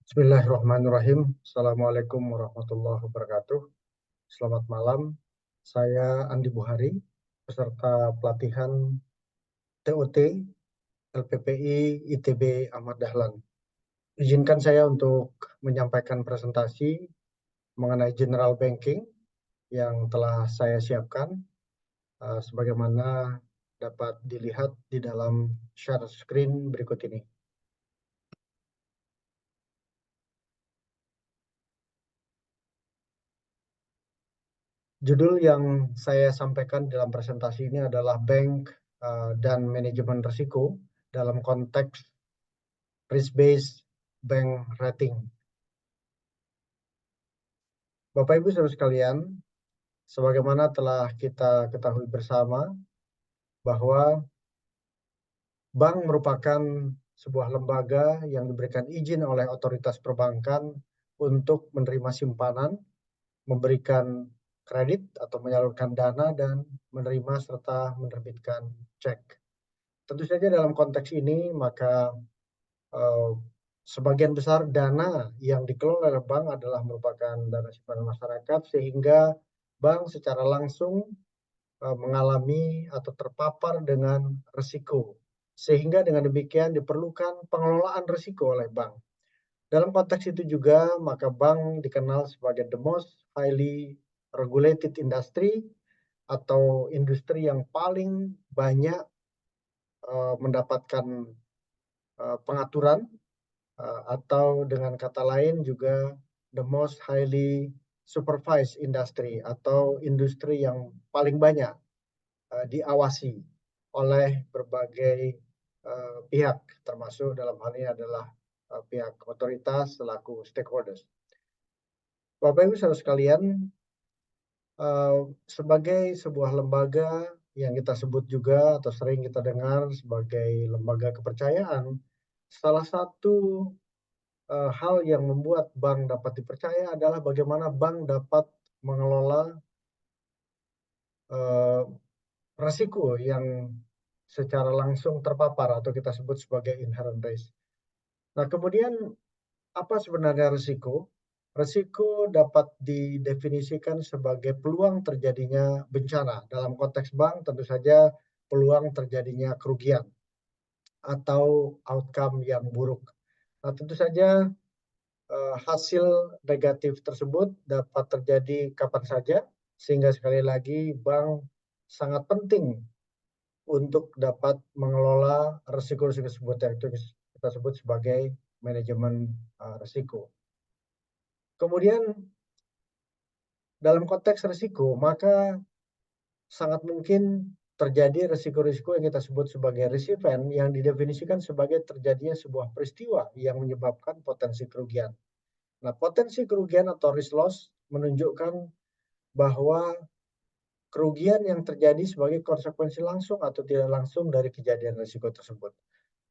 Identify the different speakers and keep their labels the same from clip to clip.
Speaker 1: Bismillahirrahmanirrahim. Assalamualaikum warahmatullahi wabarakatuh. Selamat malam. Saya Andi Buhari, peserta pelatihan TOT LPPI ITB Ahmad Dahlan. Izinkan saya untuk menyampaikan presentasi mengenai general banking yang telah saya siapkan, sebagaimana dapat dilihat di dalam share screen berikut ini. Judul yang saya sampaikan dalam presentasi ini adalah Bank dan Manajemen Risiko dalam konteks Risk-Based Bank Rating. Bapak Ibu Saudara sekalian, sebagaimana telah kita ketahui bersama bahwa bank merupakan sebuah lembaga yang diberikan izin oleh otoritas perbankan untuk menerima simpanan, memberikan kredit atau menyalurkan dana, dan menerima serta menerbitkan cek. Tentu saja dalam konteks ini maka sebagian besar dana yang dikelola oleh bank adalah merupakan dana simpanan masyarakat, sehingga bank secara langsung mengalami atau terpapar dengan risiko. Sehingga dengan demikian diperlukan pengelolaan risiko oleh bank. Dalam konteks itu juga maka bank dikenal sebagai the most highly regulated industry atau industri yang paling banyak mendapatkan pengaturan, atau dengan kata lain juga the most highly supervised industry atau industri yang paling banyak diawasi oleh berbagai pihak, termasuk dalam hal ini adalah pihak otoritas selaku stakeholders. Bapak Ibu Saudara sekalian, sebagai sebuah lembaga yang kita sebut juga atau sering kita dengar sebagai lembaga kepercayaan, salah satu hal yang membuat bank dapat dipercaya adalah bagaimana bank dapat mengelola risiko yang secara langsung terpapar atau kita sebut sebagai inherent risk. Nah, kemudian apa sebenarnya risiko? Risiko dapat didefinisikan sebagai peluang terjadinya bencana. Dalam konteks bank tentu saja peluang terjadinya kerugian atau outcome yang buruk. Nah, tentu saja hasil negatif tersebut dapat terjadi kapan saja, sehingga sekali lagi bank sangat penting untuk dapat mengelola risiko-risiko tersebut yang kita sebut sebagai manajemen risiko. Kemudian dalam konteks risiko maka sangat mungkin terjadi risiko-risiko yang kita sebut sebagai risk event yang didefinisikan sebagai terjadinya sebuah peristiwa yang menyebabkan potensi kerugian. Nah, potensi kerugian atau risk loss menunjukkan bahwa kerugian yang terjadi sebagai konsekuensi langsung atau tidak langsung dari kejadian risiko tersebut.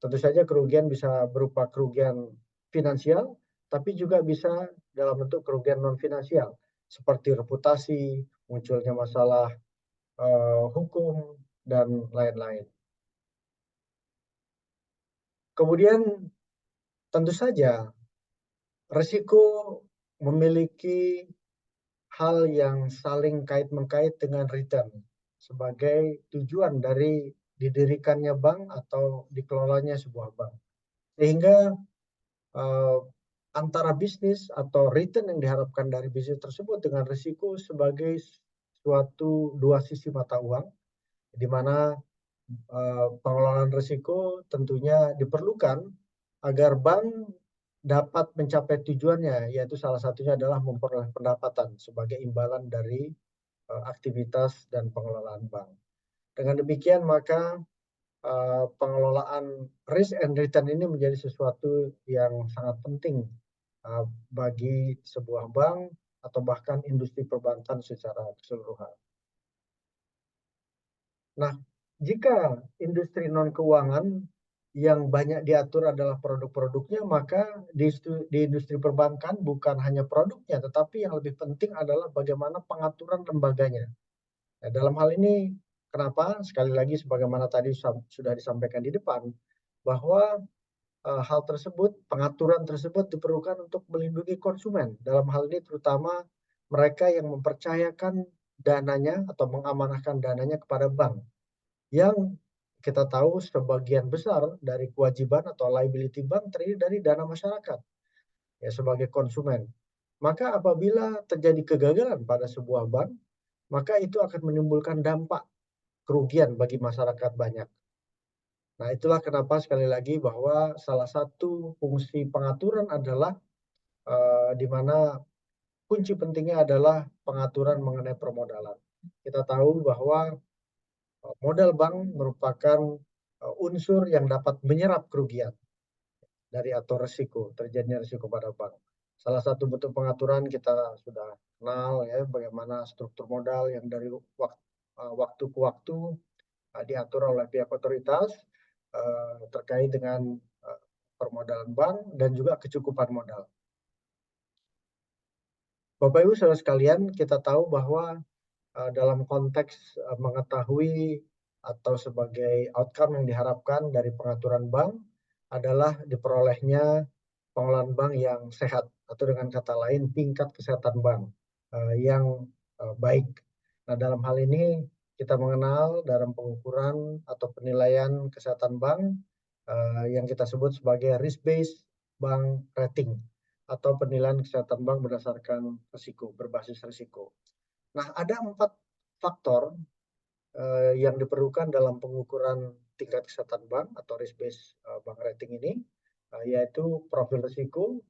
Speaker 1: Tentu saja kerugian bisa berupa kerugian finansial, tapi juga bisa dalam bentuk kerugian non finansial, seperti reputasi, munculnya masalah hukum, dan lain-lain. Kemudian tentu saja risiko memiliki hal yang saling kait-mengkait dengan return sebagai tujuan dari didirikannya bank atau dikelolanya sebuah bank. Sehingga antara bisnis atau return yang diharapkan dari bisnis tersebut dengan risiko sebagai suatu dua sisi mata uang, di mana pengelolaan risiko tentunya diperlukan agar bank dapat mencapai tujuannya, yaitu salah satunya adalah memperoleh pendapatan sebagai imbalan dari aktivitas dan pengelolaan bank. Dengan demikian maka pengelolaan risk and return ini menjadi sesuatu yang sangat penting bagi sebuah bank atau bahkan industri perbankan secara keseluruhan. Nah, jika industri non keuangan yang banyak diatur adalah produk-produknya, maka di industri perbankan bukan hanya produknya, tetapi yang lebih penting adalah bagaimana pengaturan lembaganya. Nah, dalam hal ini, kenapa? Sekali lagi, sebagaimana tadi sudah disampaikan di depan, bahwa hal tersebut, pengaturan tersebut diperlukan untuk melindungi konsumen. Dalam hal ini terutama mereka yang mempercayakan dananya atau mengamanahkan dananya kepada bank. Yang kita tahu sebagian besar dari kewajiban atau liability bank terdiri dari dana masyarakat ya sebagai konsumen. Maka apabila terjadi kegagalan pada sebuah bank, maka itu akan menimbulkan dampak kerugian bagi masyarakat banyak. Nah, itulah kenapa sekali lagi bahwa salah satu fungsi pengaturan adalah di mana kunci pentingnya adalah pengaturan mengenai permodalan. Kita tahu bahwa modal bank merupakan unsur yang dapat menyerap kerugian dari atau risiko, terjadinya risiko pada bank. Salah satu bentuk pengaturan kita sudah kenal ya bagaimana struktur modal yang dari waktu ke waktu diatur oleh pihak otoritas terkait dengan permodalan bank dan juga kecukupan modal. Bapak Ibu saudara sekalian, kita tahu bahwa dalam konteks mengetahui atau sebagai outcome yang diharapkan dari pengaturan bank adalah diperolehnya pengelolaan bank yang sehat atau dengan kata lain tingkat kesehatan bank yang baik. Nah, dalam hal ini kita mengenal dalam pengukuran atau penilaian kesehatan bank yang kita sebut sebagai risk-based bank rating atau penilaian kesehatan bank berdasarkan risiko, berbasis risiko. Nah, ada 4 faktor yang diperlukan dalam pengukuran tingkat kesehatan bank atau risk-based bank rating ini, yaitu profil risiko,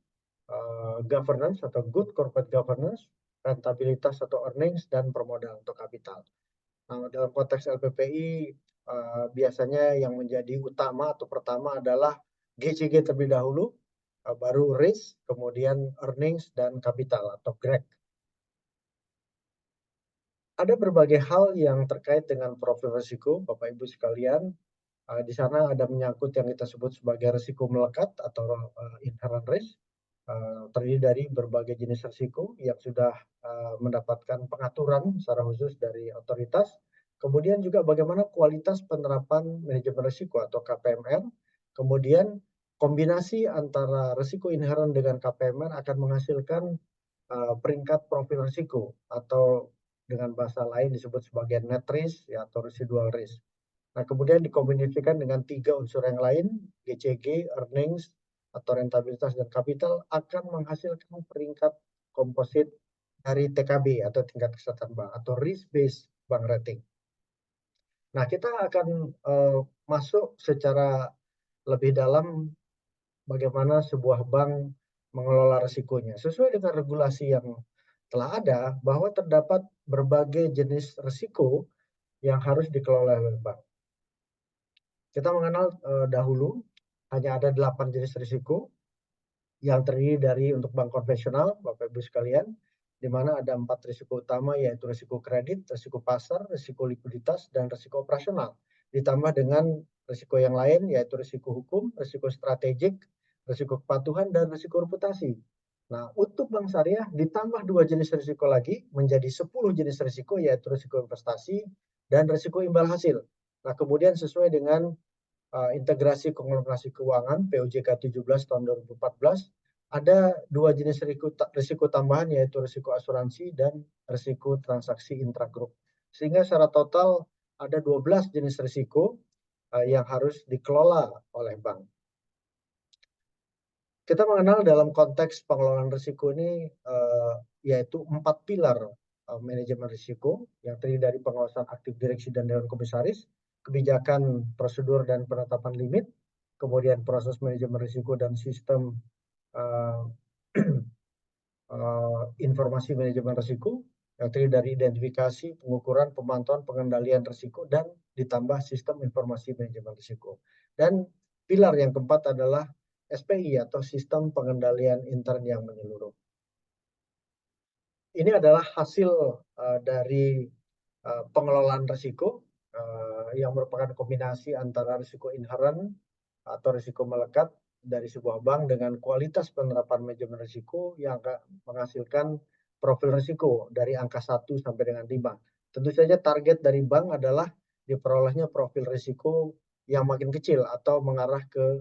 Speaker 1: governance atau good corporate governance, rentabilitas atau earnings, dan permodalan atau kapital. Nah, dalam konteks LPPI biasanya yang menjadi utama atau pertama adalah GCG terlebih dahulu, baru risk, kemudian earnings, dan kapital atau GREC. Ada berbagai hal yang terkait dengan profil risiko, Bapak Ibu sekalian. Di sana ada menyangkut yang kita sebut sebagai risiko melekat atau inherent risk, terdiri dari berbagai jenis risiko yang sudah mendapatkan pengaturan secara khusus dari otoritas. Kemudian juga bagaimana kualitas penerapan manajemen risiko atau KPMR. Kemudian kombinasi antara risiko inherent dengan KPMR akan menghasilkan peringkat profil risiko atau dengan bahasa lain disebut sebagai net risk ya, atau residual risk. Nah, kemudian dikombinasikan dengan 3 unsur yang lain, GCG, earnings, atau rentabilitas dan kapital akan menghasilkan peringkat komposit dari TKB atau tingkat kesehatan bank atau risk based bank rating. Nah, kita akan masuk secara lebih dalam bagaimana sebuah bank mengelola risikonya. Sesuai dengan regulasi yang telah ada bahwa terdapat berbagai jenis risiko yang harus dikelola oleh bank. Kita mengenal dahulu hanya ada 8 jenis risiko yang terdiri dari untuk bank konvensional, Bapak Ibu sekalian, di mana ada 4 risiko utama yaitu risiko kredit, risiko pasar, risiko likuiditas, dan risiko operasional. Ditambah dengan risiko yang lain yaitu risiko hukum, risiko strategik, risiko kepatuhan, dan risiko reputasi. Nah, untuk bank syariah ditambah 2 jenis risiko lagi menjadi 10 jenis risiko yaitu risiko investasi dan risiko imbal hasil. Nah, kemudian sesuai dengan integrasi konglomerasi keuangan POJK 17 tahun 2014 ada 2 jenis risiko tambahan yaitu risiko asuransi dan risiko transaksi intragrup. Sehingga secara total ada 12 jenis risiko yang harus dikelola oleh bank. Kita mengenal dalam konteks pengelolaan risiko ini yaitu 4 pilar manajemen risiko yang terdiri dari pengawasan aktif direksi dan dewan komisaris, kebijakan, prosedur, dan penetapan limit, kemudian proses manajemen risiko dan sistem informasi manajemen risiko yang terdiri dari identifikasi, pengukuran, pemantauan, pengendalian risiko, dan ditambah sistem informasi manajemen risiko. Dan pilar yang keempat adalah SPI atau sistem pengendalian intern yang menyeluruh. Ini adalah hasil dari pengelolaan risiko yang merupakan kombinasi antara risiko inherent atau risiko melekat dari sebuah bank dengan kualitas penerapan manajemen risiko yang akan menghasilkan profil risiko dari angka 1 sampai dengan 5. Tentu saja target dari bank adalah diperolehnya profil risiko yang makin kecil atau mengarah ke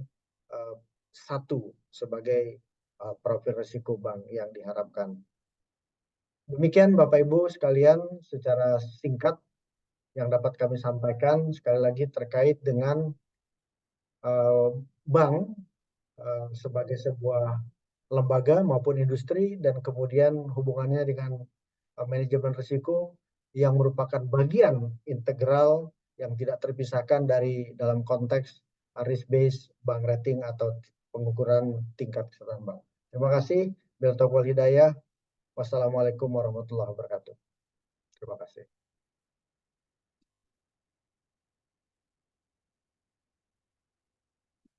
Speaker 1: satu sebagai profil risiko bank yang diharapkan. Demikian Bapak Ibu sekalian secara singkat yang dapat kami sampaikan sekali lagi terkait dengan bank sebagai sebuah lembaga maupun industri dan kemudian hubungannya dengan manajemen risiko yang merupakan bagian integral yang tidak terpisahkan dari dalam konteks risk based bank rating atau pengukuran tingkat kesehatan bank. Terima kasih. Bill Topol Hidayah. Wassalamualaikum warahmatullahi wabarakatuh.